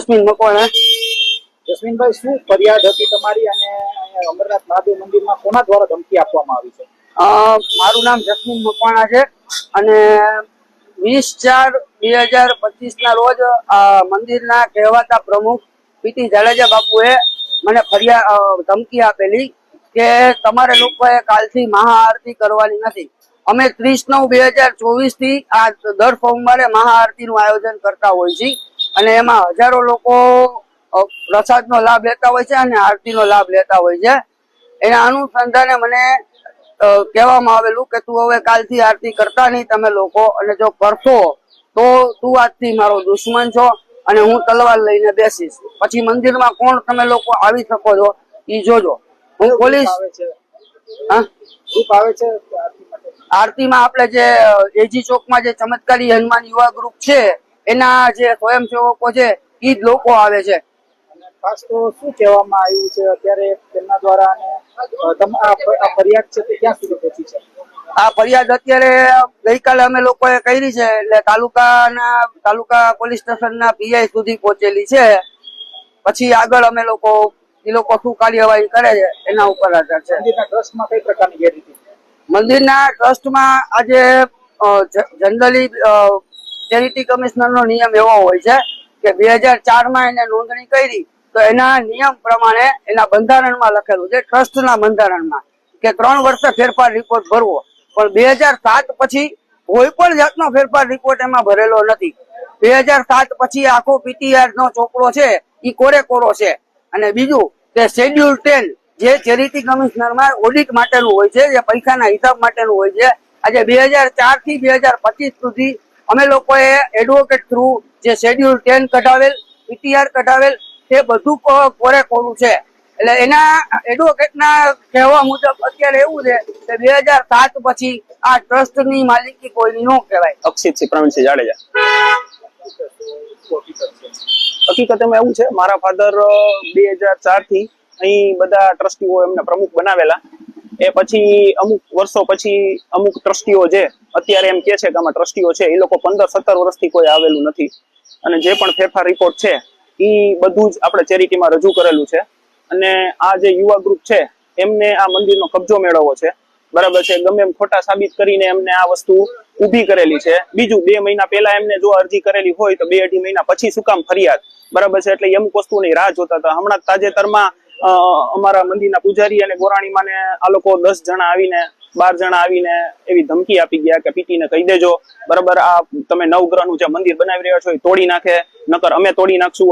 Jasmine Makwana. જસ્મીનભાઈ, શું ફરિયાદ હતી તમારી અને અમરનાથ મહાદેવ મંદિરમાં કોના દ્વારા ધમકી આપવામાં આવી છે? મારું નામ જસ્મીન મકવાણા છે અને 20/4/2025 ના રોજ મંદિરના કહેવાતા પ્રમુખ પીટી જાડેજા બાપુએ મને ધમકી આપેલી કે તમારે લોકોએ કાલથી મહાઆરતી કરવાની નથી। અમે 30/9/2024 થી આ દર સોમવારે મહાઆરતીનું આયોજન કરતા હોય છે અને એમાં હજારો લોકો પ્રસાદનો લાભ લેતા હોય છે અને આરતીનો લાભ લેતા હોય છે। એના અનુસંધાને મને કહેવામાં આવેલું કે તું હવે કાલથી આરતી કરતા નહીં તમે લોકો, અને જો કરશો તો તું આજથી મારો દુશ્મન છો અને હું તલવાર લઈને બેસીશ। પછી મંદિરમાં કોણ તમે લોકો આવી શકો છો ઈ જોજો। હું પોલીસ આરતીમાં આપણે જે એજી ચોકમાં જે ચમત્કારી હનુમાન યુવા ગ્રુપ છે એના જે સ્વયંસેવકો છે ઈ જ લોકો આવે છે। ખાસ તો શું કહેવામાં આવ્યું છે અત્યારે તેમના દ્વારા, અને આ ફરિયાદ છે તે ક્યાં સુધી પહોંચી છે? આ ફરિયાદ અત્યારે ગઈકાલે અમે લોકોએ કરી છે, એટલે તાલુકા પોલીસ સ્ટેશનના પીઆઈ સુધી પહોંચેલી છે। પછી આગળ અમે લોકો શું કાર્યવાહી કરે છે એના ઉપર આધાર છે। મંદિરના ટ્રસ્ટમાં કઈ પ્રકારની ગેરરીતિ? મંદિરના ટ્રસ્ટમાં આજે જનરલી ચેરિટી કમિશનરનો નિયમ એવો હોય છે કે 2004માં એને નોંધણી કરી તો એના નિયમ પ્રમાણે એના બંધારણમાં લખેલું છે, ટ્રસ્ટના બંધારણમાં, કે 3 વર્ષે ફેરફાર રિપોર્ટ ભરવો। પણ 2007 પછી કોઈ પણ જાતનો ફેરફાર રિપોર્ટ એમાં ભરેલો નથી। 2007 પછી આખો પીટીઆર નો ચોપડો છે ઈ કોરે-કોરો છે। અને બીજું કે શેડ્યુલ 10 જે ચેરિટી કમિશનરમાં ઓડિટ માટેનું હોય છે, જે પૈસાના હિસાબ માટેનું હોય છે, આજે 2004 થી 2025 સુધી અમે લોકોએ એડવોકેટ થ્રુ જે શેડ્યુલ 10 કઢાવેલ, પીટીઆર કઢાવેલ, તે બધું કોરે-કોરું છે। એટલે એના એડવોકેટના કહેવા મુજબ અત્યારે એવું છે કે 2007 પછી આ ટ્રસ્ટની માલિકી કોઈની ન કહેવાય। અક્ષિતસિંહ પ્રવીણસિંહ જાડેજા। હકીકતમાં એવું છે, મારા ફાધર 2004 થી અહીં બધા ટ્રસ્ટીઓ એમને પ્રમુખ બનાવેલા। એ પછી અમુક વર્ષો પછી અમુક ટ્રસ્ટીઓ જે અત્યારે એમ કે છે કે આમાં ટ્રસ્ટીઓ છે એ લોકો 15-17 વર્ષથી કોઈ આવેલું નથી, અને જે પણ ફેરફાર રિપોર્ટ છે એ બધું જ આપણે ચેરિટીમાં રજૂ કરેલું છે। અને આ જે યુવા ગ્રુપ છે એમને આ મંદિરનો કબજો મેળવવો છે, બરાબર છે, ગમે એમ ખોટા સાબિત કરીને એમને આ વસ્તુ ઊભી કરેલી છે। બીજું 2 મહિના પહેલા એમને જો અરજી કરેલી હોય તો 2-2.5 મહિના પછી શું કામ ફરિયાદ, બરાબર છે, એટલે અમુક વસ્તુની રાહ જોતા હતા। હમણાં તાજેતરમાં અમારા મંદિરના પૂજારી અને ગોરાણીમાને આ લોકો 10 જણા આવીને 12 જણા આવીને એવી ધમકી આપી ગયા કે પીટીને કહી દેજો, બરાબર, આ તમે નવગ્રહનું જે મંદિર બનાવી રહ્યા છો એ તોડી નાખે, નકર અમે તોડી નાખશું।